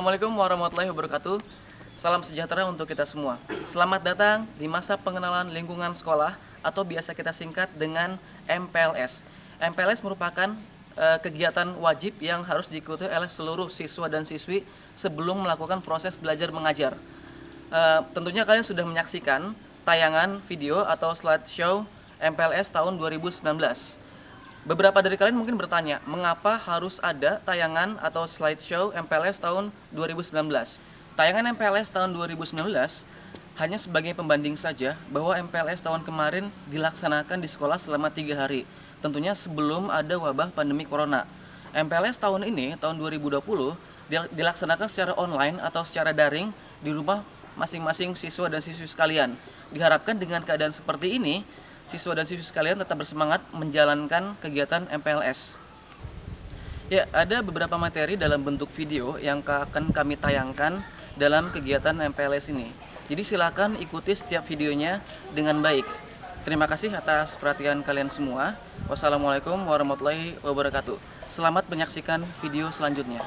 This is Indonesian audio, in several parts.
Assalamualaikum warahmatullahi wabarakatuh. Salam sejahtera untuk kita semua. Selamat datang di masa pengenalan lingkungan sekolah atau biasa kita singkat dengan MPLS. MPLS merupakan kegiatan wajib yang harus diikuti oleh seluruh siswa dan siswi sebelum melakukan proses belajar mengajar. Tentunya kalian sudah menyaksikan tayangan video atau slideshow MPLS tahun 2019. Beberapa dari kalian mungkin bertanya, mengapa harus ada tayangan atau slideshow MPLS tahun 2019? Tayangan MPLS tahun 2019 hanya sebagai pembanding saja bahwa MPLS tahun kemarin dilaksanakan di sekolah selama 3 hari. Tentunya sebelum ada wabah pandemi corona. MPLS tahun ini, tahun 2020, dilaksanakan secara online atau secara daring di rumah masing-masing siswa dan siswi sekalian. Diharapkan dengan keadaan seperti ini, siswa dan siswi sekalian tetap bersemangat menjalankan kegiatan MPLS. Ya, ada beberapa materi dalam bentuk video yang akan kami tayangkan dalam kegiatan MPLS ini. Jadi silakan ikuti setiap videonya dengan baik. Terima kasih atas perhatian kalian semua. Wassalamualaikum warahmatullahi wabarakatuh. Selamat menyaksikan video selanjutnya.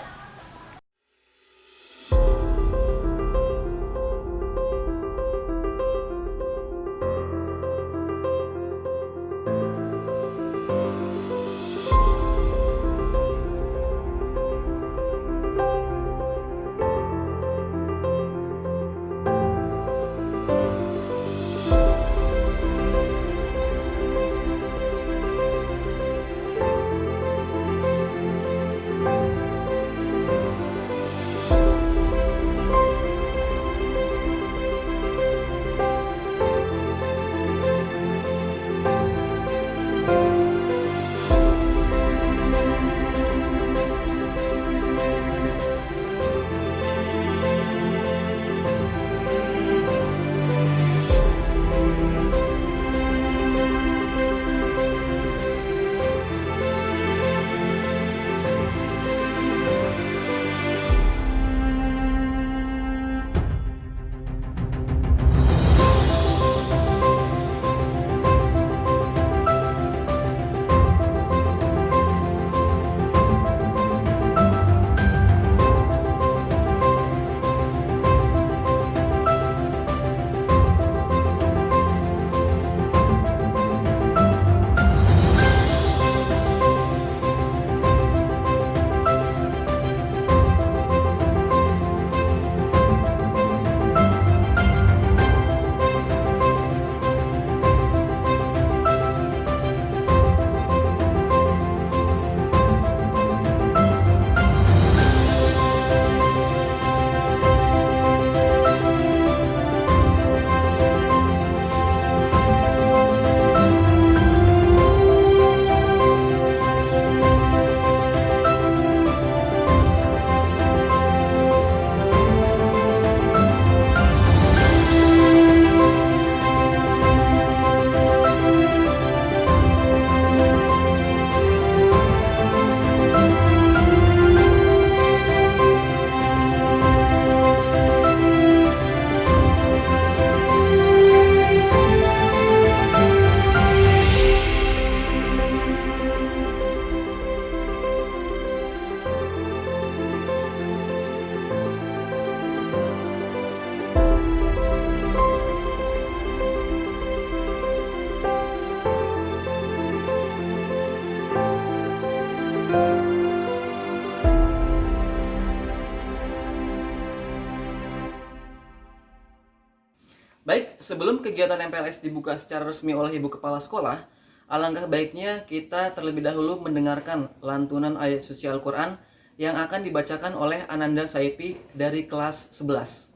Baik, sebelum kegiatan MPLS dibuka secara resmi oleh Ibu Kepala Sekolah, alangkah baiknya kita terlebih dahulu mendengarkan lantunan ayat suci Al-Quran yang akan dibacakan oleh Ananda Saifi dari kelas 11.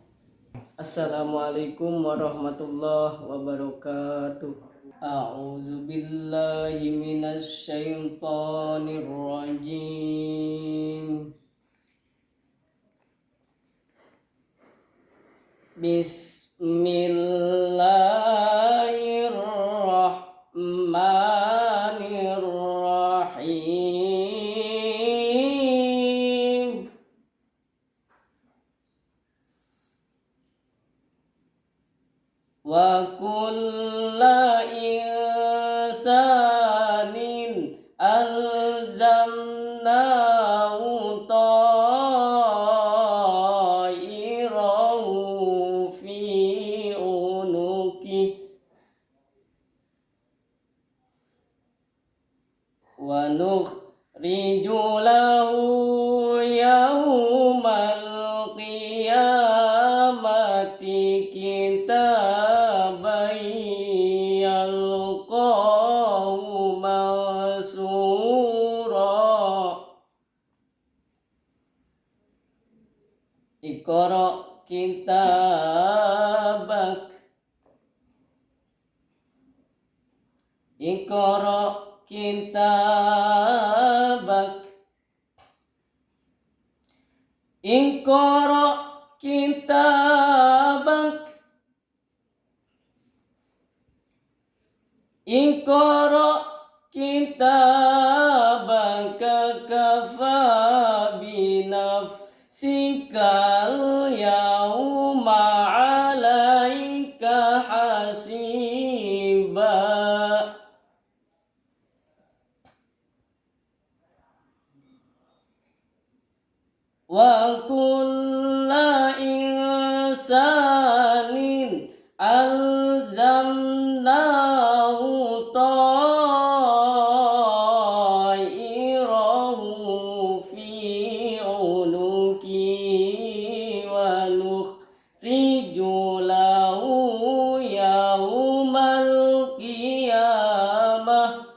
Assalamualaikum warahmatullahi wabarakatuh. A'udzu billahi minasy syaithanir rajim. Bismillahirrahmanirrahim. Wa kulla insanin alzamnahu ta'irahu rijulahu yaumal qiyamati kitaban yalqahu mansura. Iqra kitabak, Iqra kitabak, Iqra kitabak, Iqra kitabaka kafa binafsikal yauma alaika hasiba. Wa kulla insanin alzamnahu ta'irahu fi unuki wa nukhriju lahu yaumal qiyamah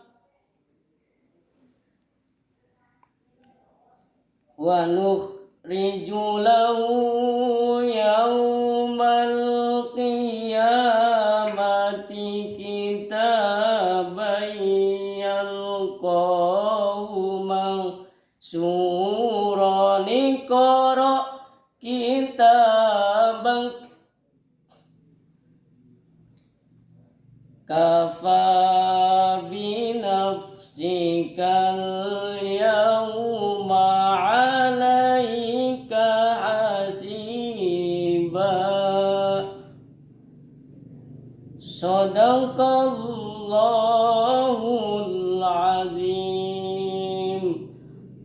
wa nukhriju lahu yaumal qiyamati kitaban yalqahu mansura. Iqra kitabak kafa binafsikal yauma alaika hasiba. Sadaqallahul azim.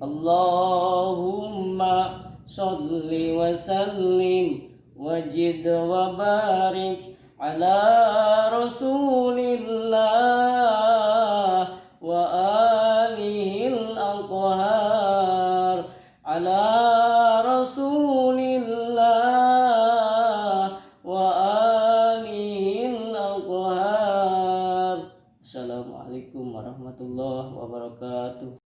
Allahumma sholli wa sallim wajid wa barik ala rasulillah wa alihil aqhar, ala rasulillah wa alihil aqhar. Assalamualaikum warahmatullahi wabarakatuh.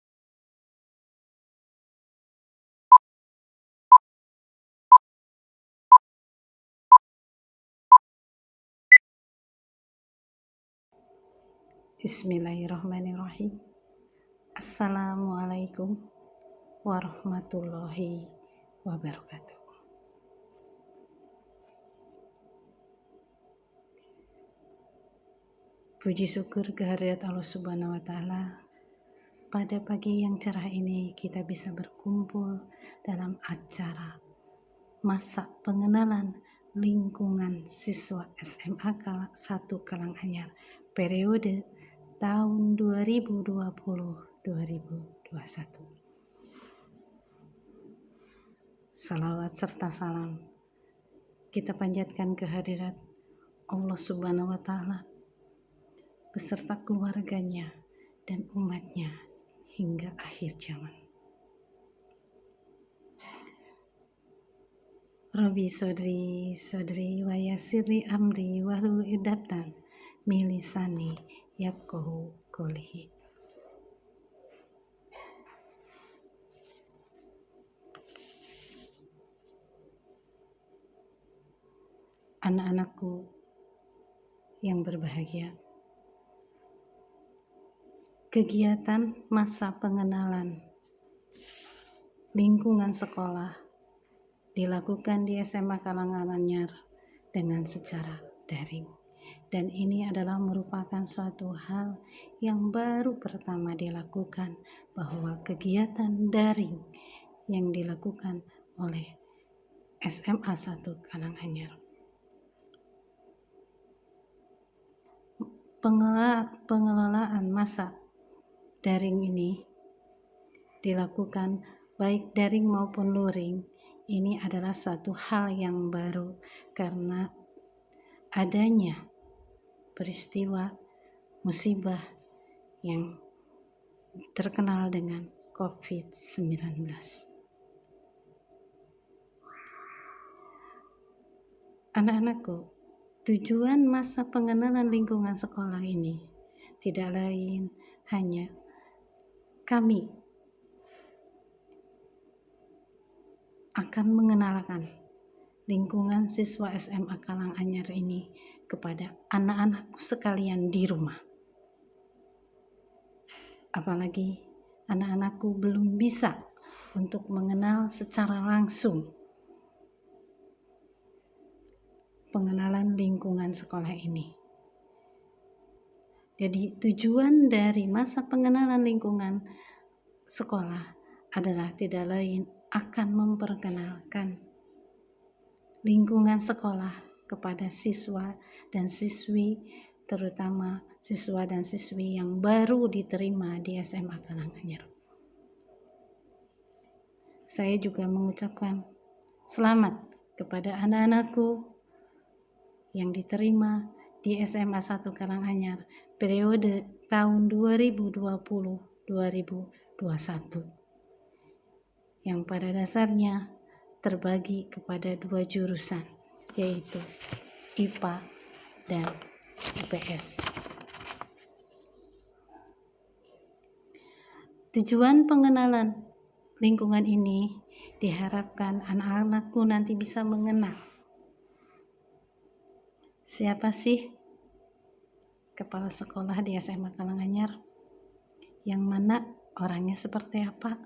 Bismillahirrahmanirrahim. Assalamualaikum warahmatullahi wabarakatuh. Puji syukur kehadirat Allah Subhanahu wa Ta'ala. Pada pagi yang cerah ini kita bisa berkumpul dalam acara masa pengenalan lingkungan siswa SMA 1 Karanganyar periode tahun 2020-2021. Salawat serta salam kita panjatkan kehadirat Allah Subhanahu wa Ta'ala beserta keluarganya dan umatnya hingga akhir zaman. Rabbi sodri wa yassirli amri wahlul 'uqdatam min lisani yafqahu qawli. Anak-anakku yang berbahagia, kegiatan masa pengenalan lingkungan sekolah dilakukan di SMA Karanganyar dengan secara daring. Dan ini adalah merupakan suatu hal yang baru pertama dilakukan, bahwa kegiatan daring yang dilakukan oleh SMA 1 Karanganyar. Pengelolaan masa daring ini dilakukan baik daring maupun luring. Ini adalah suatu hal yang baru karena adanya peristiwa musibah yang terkenal dengan COVID-19. Anak-anakku, tujuan masa pengenalan lingkungan sekolah ini tidak lain hanya kami akan mengenalkan lingkungan siswa SMA Karanganyar ini kepada anak-anakku sekalian di rumah. Apalagi anak-anakku belum bisa untuk mengenal secara langsung pengenalan lingkungan sekolah ini. Jadi tujuan dari masa pengenalan lingkungan sekolah adalah tidak lain akan memperkenalkan lingkungan sekolah kepada siswa dan siswi, terutama siswa dan siswi yang baru diterima di SMA Karanganyar. Saya juga mengucapkan selamat kepada anak-anakku yang diterima di SMA 1 Karanganyar periode tahun 2020-2021 yang pada dasarnya terbagi kepada 2 jurusan, yaitu IPA dan IPS. Tujuan pengenalan lingkungan ini diharapkan anak-anakku nanti bisa mengenal siapa sih kepala sekolah di SMA Karanganyar, yang mana orangnya seperti apa,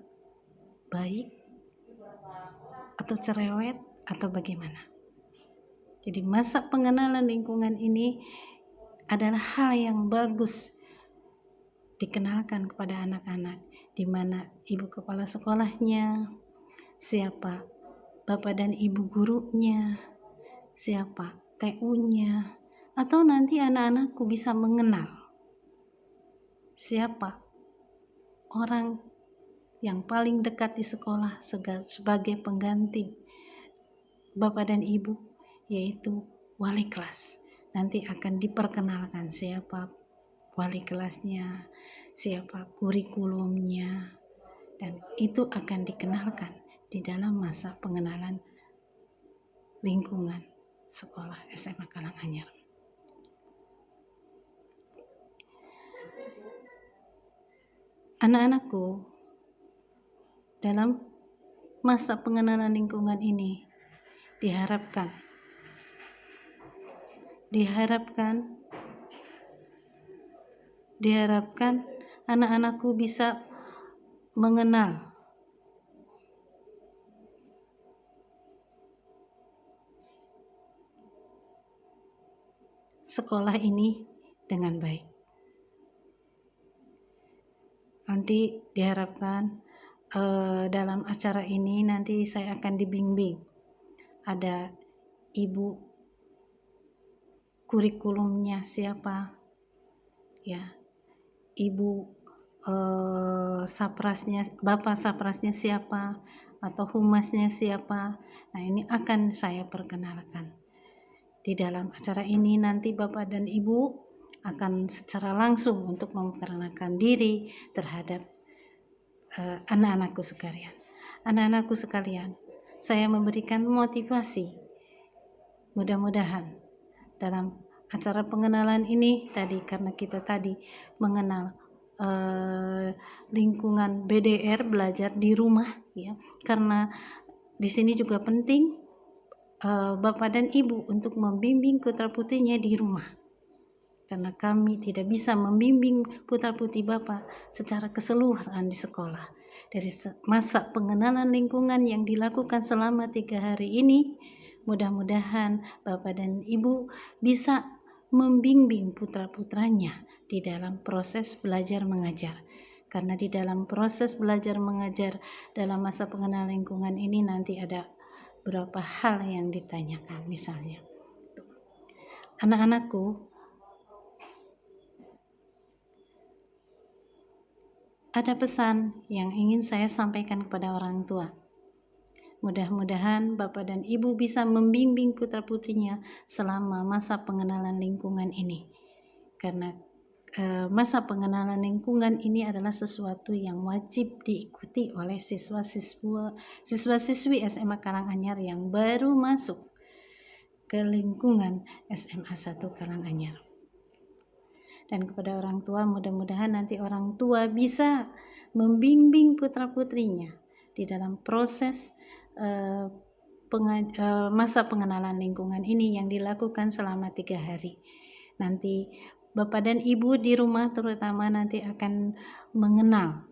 baik atau cerewet atau bagaimana. Jadi masa pengenalan lingkungan ini adalah hal yang bagus dikenalkan kepada anak-anak, di mana ibu kepala sekolahnya, siapa bapak dan ibu gurunya, siapa TU-nya, atau nanti anak-anakku bisa mengenal siapa orang yang paling dekat di sekolah sebagai pengganti bapak dan ibu, yaitu wali kelas. Nanti akan diperkenalkan siapa wali kelasnya, siapa kurikulumnya, dan itu akan dikenalkan di dalam masa pengenalan lingkungan sekolah SMA Karanganyar. Anak-anakku, dalam masa pengenalan lingkungan ini diharapkan anak-anakku bisa mengenal sekolah ini dengan baik. Nanti diharapkan dalam acara ini nanti saya akan dibimbing. Ada ibu kurikulumnya siapa, ya, ibu saprasnya, bapak saprasnya siapa, atau humasnya siapa. Nah, ini akan saya perkenalkan. Di dalam acara ini nanti bapak dan ibu akan secara langsung untuk memperkenalkan diri terhadap anak-anakku sekalian. Anak-anakku sekalian, saya memberikan motivasi. Mudah-mudahan dalam acara pengenalan ini tadi, karena kita tadi mengenal lingkungan BDR, belajar di rumah, ya, karena di sini juga penting bapak dan ibu untuk membimbing putra-putrinya di rumah, karena kami tidak bisa membimbing putra-putri bapak secara keseluruhan di sekolah. Dari masa pengenalan lingkungan yang dilakukan selama 3 hari ini, mudah-mudahan bapak dan ibu bisa membimbing putra-putranya di dalam proses belajar mengajar. Karena di dalam proses belajar mengajar dalam masa pengenalan lingkungan ini nanti ada beberapa hal yang ditanyakan. Misalnya, anak-anakku, ada pesan yang ingin saya sampaikan kepada orang tua. Mudah-mudahan bapak dan ibu bisa membimbing putra-putrinya selama masa pengenalan lingkungan ini. Karena masa pengenalan lingkungan ini adalah sesuatu yang wajib diikuti oleh siswa-siswi SMA Karanganyar yang baru masuk ke lingkungan SMA 1 Karanganyar. Dan kepada orang tua, mudah-mudahan nanti orang tua bisa membimbing putra-putrinya di dalam proses masa pengenalan lingkungan ini yang dilakukan selama 3 hari. Nanti Bapak dan Ibu di rumah terutama nanti akan mengenal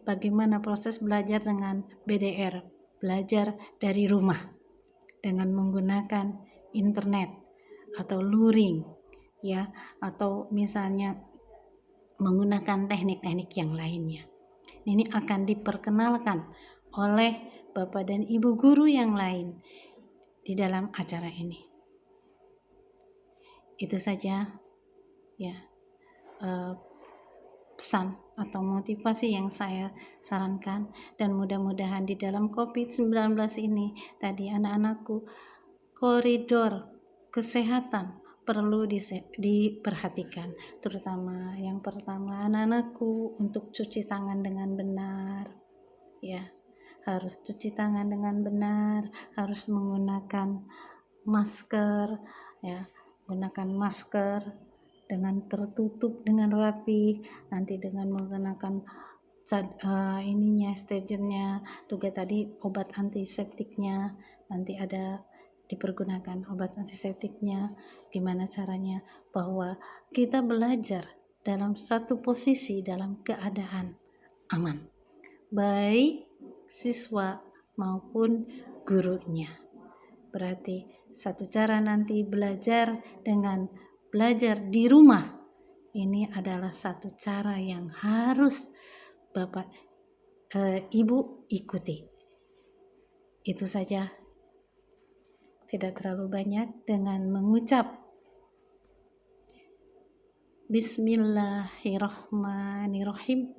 bagaimana proses belajar dengan BDR, belajar dari rumah dengan menggunakan internet atau luring, ya, atau misalnya menggunakan teknik-teknik yang lainnya. Ini akan diperkenalkan oleh Bapak dan Ibu guru yang lain di dalam acara ini. Itu saja, ya, pesan atau motivasi yang saya sarankan, dan mudah-mudahan di dalam COVID-19 ini tadi anak-anakku, koridor kesehatan perlu diperhatikan, terutama yang pertama anak-anakku untuk cuci tangan dengan benar, ya, harus cuci tangan dengan benar, harus menggunakan masker, ya, gunakan masker dengan tertutup dengan rapi, nanti dengan menggunakan stagernya, juga tadi obat antiseptiknya, nanti ada dipergunakan obat antiseptiknya. Gimana caranya bahwa kita belajar dalam satu posisi dalam keadaan aman, baik siswa maupun gurunya. Berarti satu cara nanti belajar dengan belajar di rumah ini adalah satu cara yang harus Bapak Ibu ikuti. Itu saja, tidak terlalu banyak, dengan mengucap Bismillahirrahmanirrahim.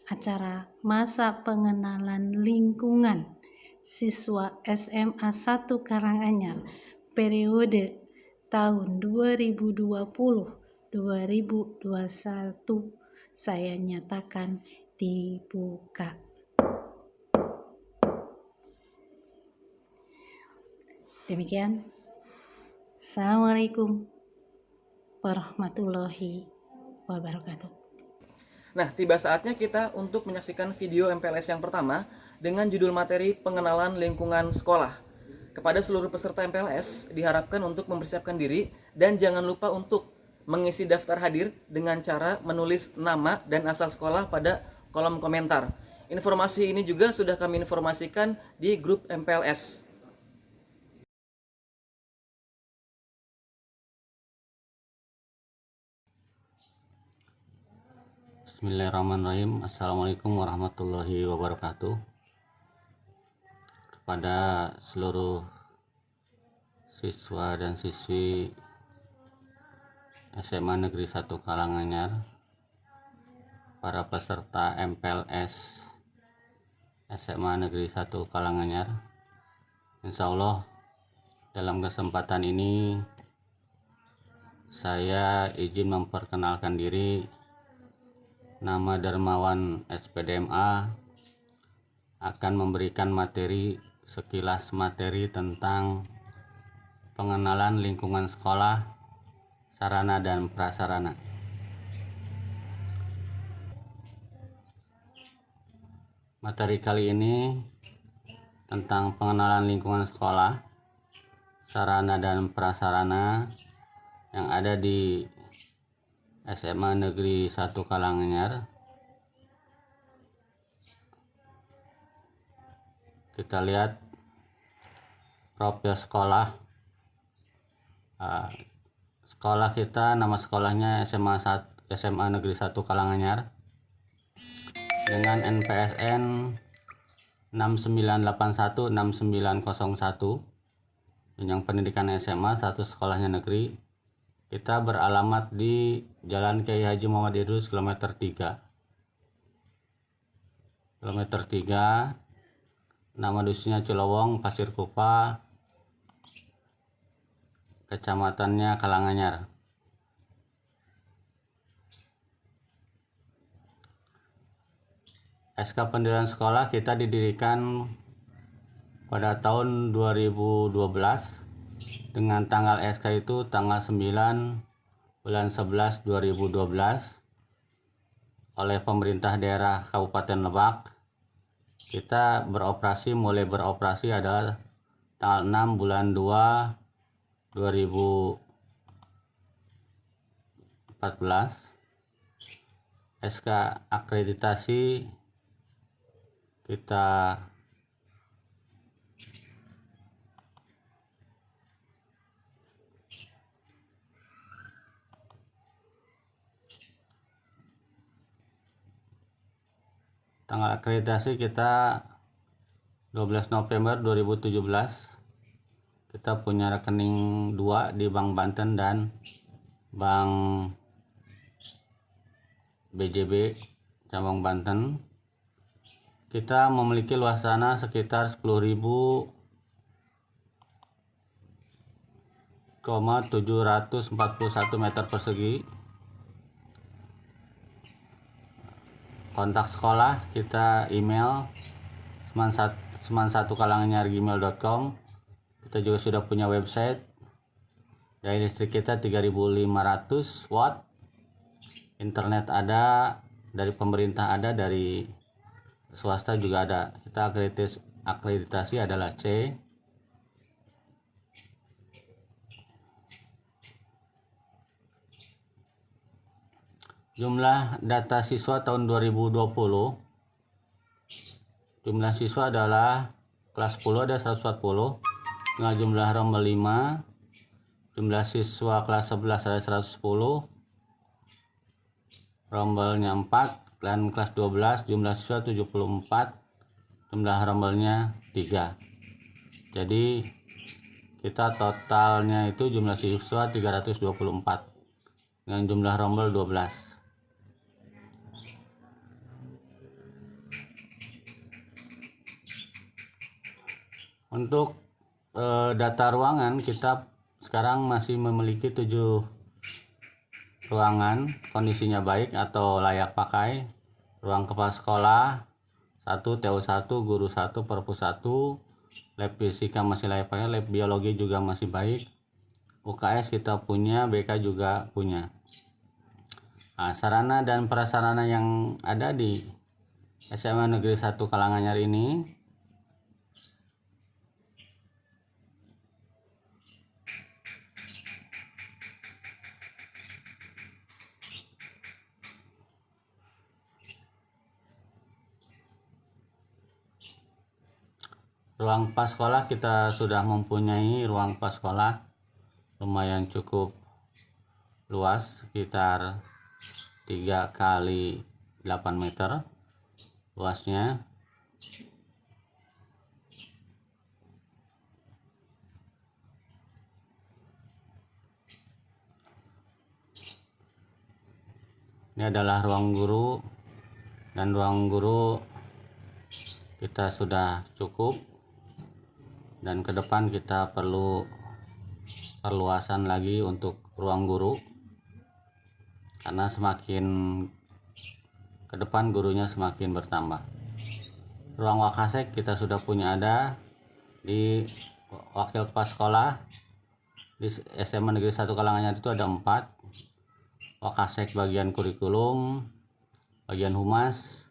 Acara masa pengenalan lingkungan siswa SMA 1 Karanganyar periode tahun 2020-2021 saya nyatakan dibuka. Demikian. Assalamualaikum warahmatullahi wabarakatuh. Nah, tiba saatnya kita untuk menyaksikan video MPLS yang pertama dengan judul materi pengenalan lingkungan sekolah. Kepada seluruh peserta MPLS diharapkan untuk mempersiapkan diri dan jangan lupa untuk mengisi daftar hadir dengan cara menulis nama dan asal sekolah pada kolom komentar. Informasi ini juga sudah kami informasikan di grup MPLS. Bismillahirrahmanirrahim. Assalamualaikum warahmatullahi wabarakatuh. Kepada seluruh siswa dan siswi SMA Negeri 1 Karanganyar, para peserta MPLS SMA Negeri 1 Karanganyar, insya Allah dalam kesempatan ini saya izin memperkenalkan diri. Nama Darmawan SPDMA akan memberikan sekilas materi tentang pengenalan lingkungan sekolah, sarana dan prasarana. Materi kali ini tentang pengenalan lingkungan sekolah, sarana dan prasarana yang ada di SMA Negeri 1 Karanganyar. Kita lihat profil sekolah. Sekolah kita, nama sekolahnya SMA Negeri 1 Karanganyar dengan NPSN 69816901, jenjang pendidikan SMA, status sekolahnya negeri. Kita beralamat di Jalan Kiai Haji Muhammad Idrus kilometer 3. Kilometer 3, nama dusunnya Cilowong, Pasir Kupa, kecamatannya Karanganyar. SK pendirian sekolah kita didirikan pada tahun 2012 dengan tanggal SK itu tanggal 9 bulan 11 2012 oleh pemerintah daerah Kabupaten Lebak. Kita mulai beroperasi adalah tanggal 6 bulan 2 2014. SK akreditasi kita tanggal akreditasi kita 12 November 2017. Kita punya rekening 2 di Bank Banten dan Bank BJB cabang Banten. Kita memiliki luas tanah sekitar 10.741 meter persegi. Kontak sekolah kita email seman1kalanganyar@gmail.com. Kita juga sudah punya website. Daya listrik kita 3.500 watt. Internet ada, dari pemerintah ada, dari swasta juga ada. Kita akreditasi adalah C. Jumlah data siswa tahun 2020. Jumlah siswa adalah kelas 10 ada 140 dengan jumlah rombel 5. Jumlah siswa kelas 11 ada 110, rombelnya 4. Dan kelas 12 jumlah siswa 74, jumlah rombelnya 3. Jadi kita totalnya itu jumlah siswa 324 dengan jumlah rombel 12. Untuk data ruangan, kita sekarang masih memiliki 7 ruangan, kondisinya baik atau layak pakai. Ruang kepala sekolah 1, TO 1, guru 1, perpus 1, lab fisika masih layak pakai, lab biologi juga masih baik, UKS kita punya, BK juga punya. Nah, sarana dan prasarana yang ada di SMA Negeri 1 Kalanganyar ini ruang pas sekolah kita sudah mempunyai ruang pas sekolah lumayan cukup luas, sekitar 3 kali 8 meter luasnya. Ini adalah ruang guru, dan ruang guru kita sudah cukup, dan ke depan kita perlu perluasan lagi untuk ruang guru karena semakin ke depan gurunya semakin bertambah. Ruang wakasek kita sudah punya ada di wakil kepala sekolah di SMA Negeri 1 Kalanganyar itu ada 4. Wakasek bagian kurikulum, bagian humas,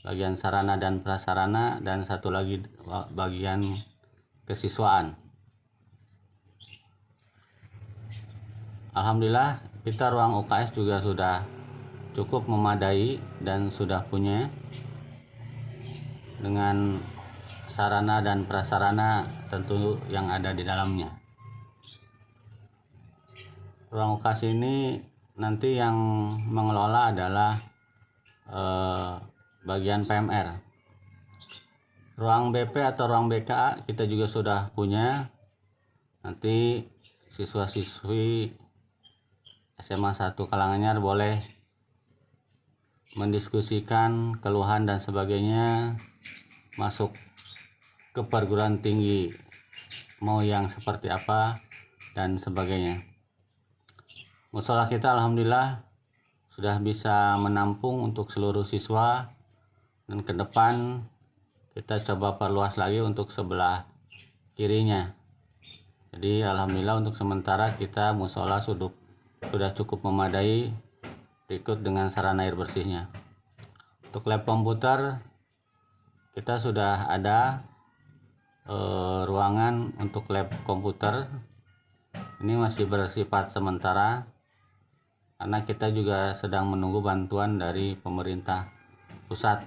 bagian sarana dan prasarana, dan satu lagi bagian kesiswaan. Alhamdulillah kita ruang UKS juga sudah cukup memadai dan sudah punya dengan sarana dan prasarana tentu yang ada di dalamnya. Ruang UKS ini nanti yang mengelola adalah bagian PMR. Ruang BP atau ruang BK kita juga sudah punya. Nanti siswa-siswi SMA 1 Kalanganyar boleh mendiskusikan keluhan dan sebagainya, masuk ke perguruan tinggi mau yang seperti apa dan sebagainya. Musola kita alhamdulillah sudah bisa menampung untuk seluruh siswa Dan ke depan kita coba perluas lagi untuk sebelah kirinya. Jadi alhamdulillah untuk sementara kita musola sudah cukup memadai, berikut dengan sarana air bersihnya. Untuk lab komputer kita sudah ada ruangan untuk lab komputer. Ini masih bersifat sementara karena kita juga sedang menunggu bantuan dari pemerintah pusat.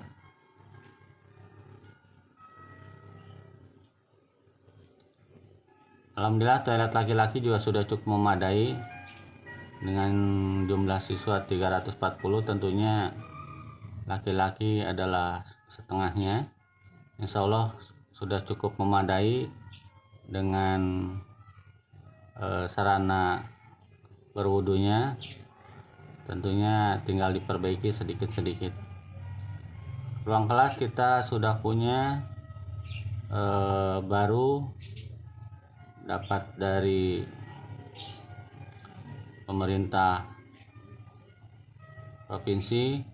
Alhamdulillah toilet laki-laki juga sudah cukup memadai dengan jumlah siswa 340. Tentunya laki-laki adalah setengahnya. Insya Allah sudah cukup memadai dengan sarana berwudunya. Tentunya tinggal diperbaiki sedikit-sedikit. Ruang kelas kita sudah punya, baru dapat dari pemerintah provinsi.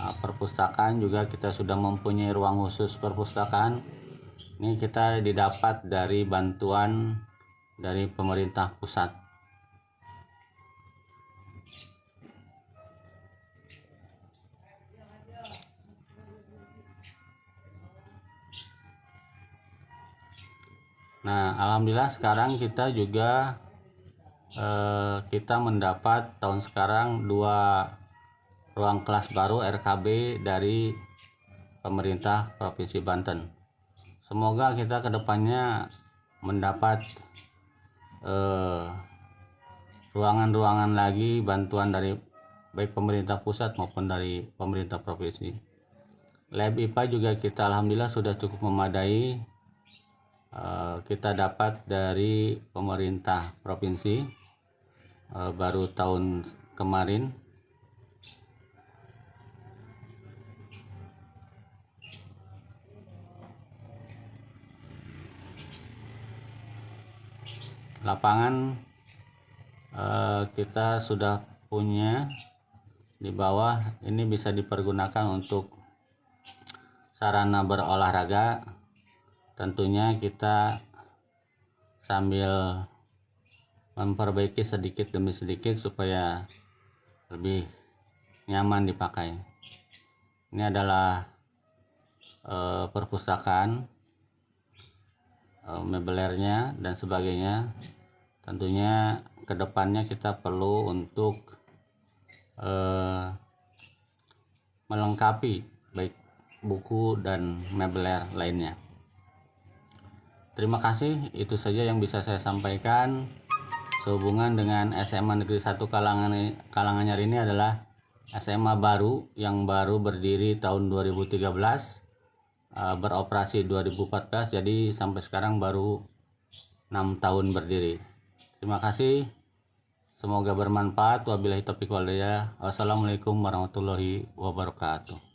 Perpustakaan juga kita sudah mempunyai ruang khusus perpustakaan. Ini kita didapat dari bantuan dari pemerintah pusat. Nah, alhamdulillah sekarang kita juga kita mendapat tahun sekarang 2 ruang kelas baru RKB dari pemerintah Provinsi Banten. Semoga kita kedepannya mendapat ruangan-ruangan lagi bantuan dari baik pemerintah pusat maupun dari pemerintah provinsi. Lab IPA juga kita alhamdulillah sudah cukup memadai. Kita dapat dari pemerintah provinsi baru tahun kemarin. Lapangan kita sudah punya di bawah, ini bisa dipergunakan untuk sarana berolahraga. Tentunya kita sambil memperbaiki sedikit demi sedikit supaya lebih nyaman dipakai. Ini adalah perpustakaan, mebelernya dan sebagainya. Tentunya kedepannya kita perlu untuk melengkapi baik buku dan mebeler lainnya. Terima kasih, itu saja yang bisa saya sampaikan sehubungan dengan SMA Negeri 1 Kalanganyar ini adalah SMA baru yang baru berdiri tahun 2013, beroperasi 2014, jadi sampai sekarang baru 6 tahun berdiri. Terima kasih, semoga bermanfaat. Wabillahi taufiq wal hidayah. Wassalamualaikum warahmatullahi wabarakatuh.